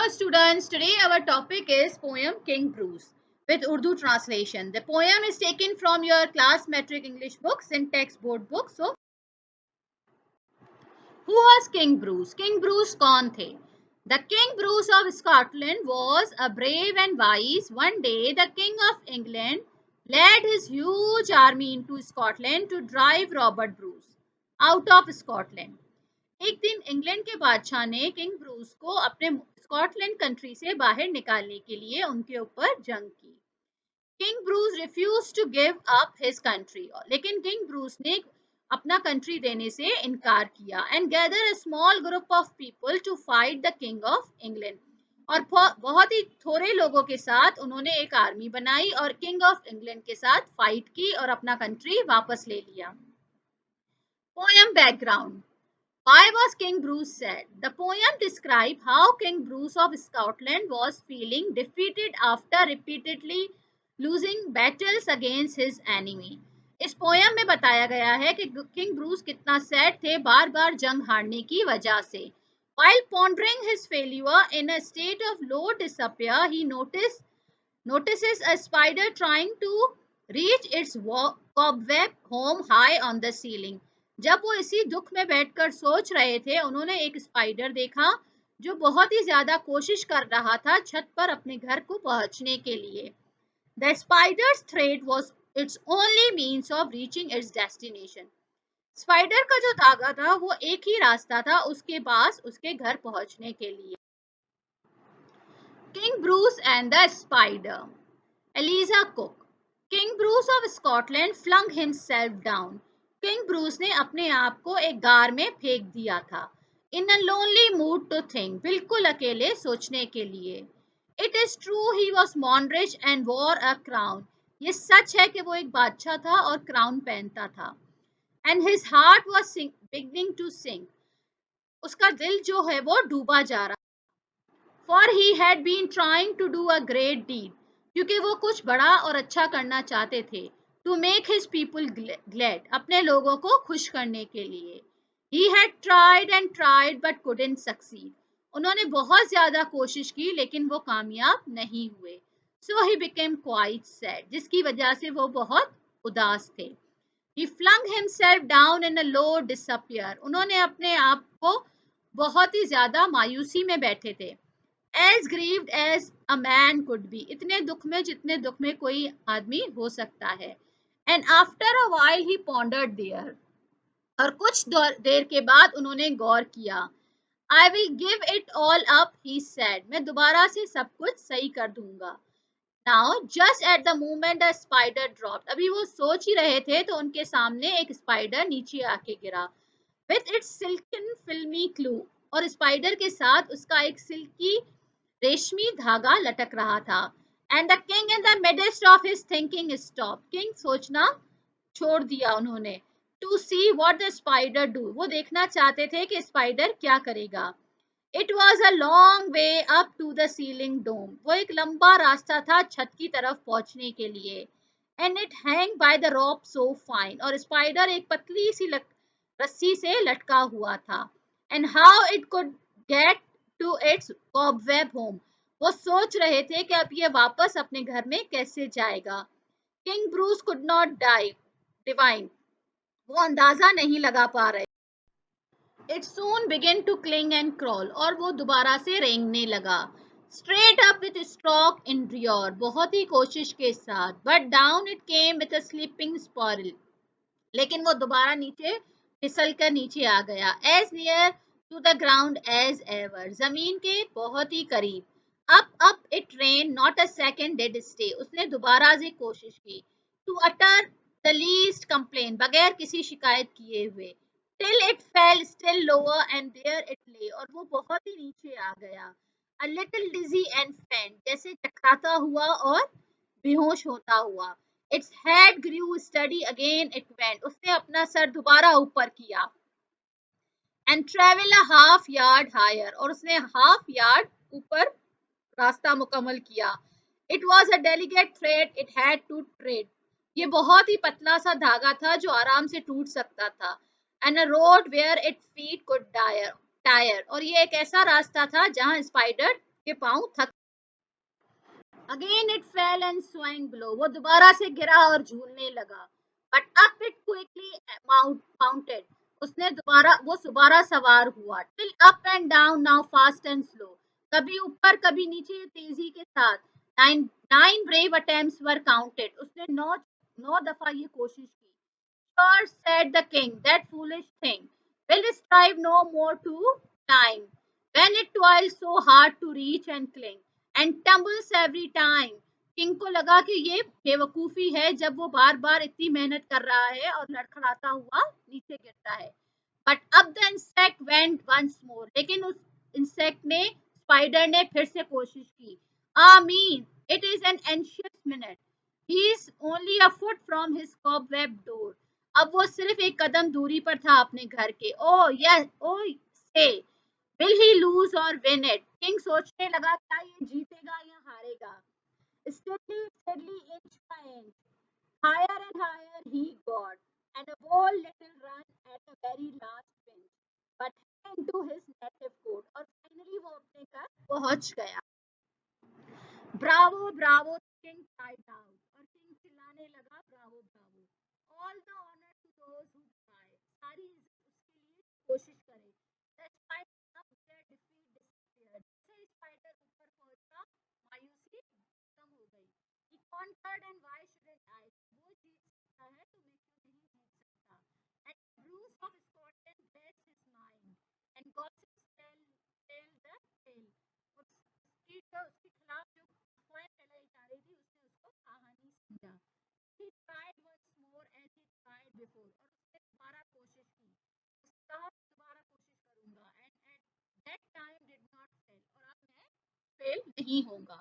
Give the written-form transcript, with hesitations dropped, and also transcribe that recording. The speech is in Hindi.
Hello students, today our topic is poem King Bruce with Urdu translation. The poem is taken from your class metric English books and text board books. So, who was King Bruce? King Bruce कौन थे? The King Bruce of Scotland was a brave and wise. One day the King of England led his huge army into Scotland to drive Robert Bruce out of Scotland. एक दिन इंग्लैंड के बादशाह ने किंग ब्रूस को अपने स्कॉटलैंड कंट्री से बाहर निकालने के लिए उनके ऊपर जंग की। King Bruce refuse to give up his country, लेकिन किंग ब्रूस ने अपना कंट्री देने से इनकार किया and gather a small group of people to fight the king of England. और बहुत ही थोड़े लोगों के साथ उन्होंने एक आर्मी बनाई और किंग ऑफ इंग्लैंड के साथ फाइट की और अपना कंट्री वापस ले लिया। Poem background. Why was King Bruce sad? The poem describes how King Bruce of Scotland was feeling defeated after repeatedly losing battles against his enemy. इस पोयम में बताया गया है कि किंग ब्रूस कितना सैड थे बार बार जंग हारने की वजह से। While pondering his failure in a state of low despair, he notices a spider trying to reach its cobweb home high on the ceiling. जब वो इसी दुख में बैठकर सोच रहे थे, उन्होंने एक स्पाइडर देखा जो बहुत ही ज्यादा कोशिश कर रहा था छत पर अपने घर को पहुंचने के लिए। The spider's thread was its only means of reaching its destination. Spider का जो धागा था वो एक ही रास्ता था उसके पास उसके घर पहुंचने के लिए। King Bruce and the Spider. Eliza Cook. King Bruce of Scotland flung himself down. King Bruce ने अपने आप को एक गार में फेंक दिया था। In a lonely mood to think, बिल्कुल अकेले सोचने के लिए। It is true he was monarch and wore a crown, ये सच है कि वो एक बादशाह था और क्राउन पहनता था। And his heart was beginning to sink, उसका दिल जो है वो डूबा जा रहा। For he had been trying to do a great deed, क्योंकि वो कुछ बड़ा और अच्छा करना चाहते थे। To make his people glad, अपने लोगों को खुश करने के लिए। He had tried and tried but couldn't succeed, उन्होंने बहुत ज्यादा कोशिश की लेकिन वो कामयाब नहीं हुए। So he became quite sad, जिसकी वजह से वो बहुत उदास थे। He flung himself down in a low disappear, उन्होंने अपने आप को बहुत ही ज्यादा मायूसी में बैठे थे। As grieved as a man could be, इतने दुख में जितने दुख में कोई आदमी हो सकता है। And after a while he pondered there, और कुछ देर के बाद उन्होंने गौर किया। I will give it all up, he said, मैं दोबारा से सब कुछ सही कर दूंगा। Now just at the moment a spider dropped, अभी वो सोच ही रहे थे तो उनके सामने एक स्पाइडर नीचे आके गिरा। With its silken filmy clue, और स्पाइडर के साथ उसका एक सिल्की रेशमी धागा लटक रहा था। And the king in the midst of his thinking stop, king सोचना छोड़ दिया उन्होंने। To see what the spider do, वो देखना चाहते थे कि स्पाइडर क्या करेगा। It was a long way up to the ceiling dome, वो एक लंबा रास्ता था छत की तरफ पहुंचने के लिए। And it hang by the rope so fine, और स्पाइडर एक पतली सी रस्सी से लटका हुआ था। And how it could get to its cobweb home, वो सोच रहे थे कि अब ये वापस अपने घर में कैसे जाएगा। King Bruce could not divine, वो अंदाजा नहीं लगा पा रहे। It soon begin to cling and crawl, और वो दोबारा से रेंगने लगा। Straight up with stroke in rear, बहुत ही कोशिश के साथ। But down it came with a slipping sprawl, लेकिन वो दोबारा नीचे फिसल कर नीचे आ गया। As near to the ground as ever, जमीन के बहुत ही करीब। Up it rain not a second did stay, उसने दोबारा से कोशिश की। To utter the least complain, बगैर किसी शिकायत किए हुए। Till it fell still lower and there it lay, और वो बहुत ही नीचे आ गया। अ लिटिल डिजी एंड फेंट, जैसे टकराता हुआ और बेहोश होता हुआ। Its head grew steady again it went, उसने अपना सर दोबारा ऊपर किया। And travel a half yard higher, और उसने हाफ यार्ड ऊपर रास्ता मुकम्मल किया। It was a delicate thread it had to tread, ये बहुत ही पतला सा धागा था जो आराम से टूट सकता था। And a road where its feet could tire, और ये एक ऐसा रास्ता था जहां स्पाइडर के पाँव थक। Again it fail and swung below. वो दोबारा से गिरा और झूलने लगा. But up it quickly mounted. उसने दोबारा सवार हुआ. Till up and down, now fast and slow. कभी ऊपर कभी नीचे तेजी के साथ. नाइन ब्रेव अटेम्प्ट्स वर काउंटेड. उसने नौ दफा ये कोशिश की. Sure, said the king, that foolish thing will strive no more to climb, when it toils so hard to reach and cling, and tumbles every time. King को लगा कि ये बेवकूफी है जब वो बार बार इतनी मेहनत कर रहा है और लड़खड़ाता हुआ नीचे गिरता है. बट अब the insect went once more. लेकिन उस इंसेक्ट ने, स्पाइडर ने फिर से कोशिश की. Ah mean it is an anxious minute. He is only a foot from his cobweb door. अब वो सिर्फ एक कदम दूरी पर था अपने घर के. ओ yes, oh say will he lose or win it. King सोचने लगा, क्या ये जीतेगा या हारेगा. Steadily steadily, inch by inch, higher and higher he got, and a bold little run at the very last pinch, but into his native cot. और फाइनली वो अपने घर पहुंच गया. Bravo bravo, king cried out. और किंग चिल्लाने लगा, bravo bravo. All the honour to those who try. सारी इज्जत उसके लिए कोशिश करे. The spider up there defeat disappeared. जैसे स्पाइडर ऊपर पहुंचा, मायूसी खत्म हो गई. He conquered and why shouldn't I. वो जीत सकता है तो मैं क्यों नहीं जीत सकता. And Bruce of Scotland blessed his mind and gossips tell the tale. उसकी उसके खिलाफ जो अफवाहें फैलाई जा रही थी, उसने उसको कहानी समझा. He tried once more as he tried before. और उसने दोबारा कोशिश की. उसने कहा, मैं दोबारा कोशिश करूंगा. And at that time did not fail. और अब मैं फेल नहीं होगा.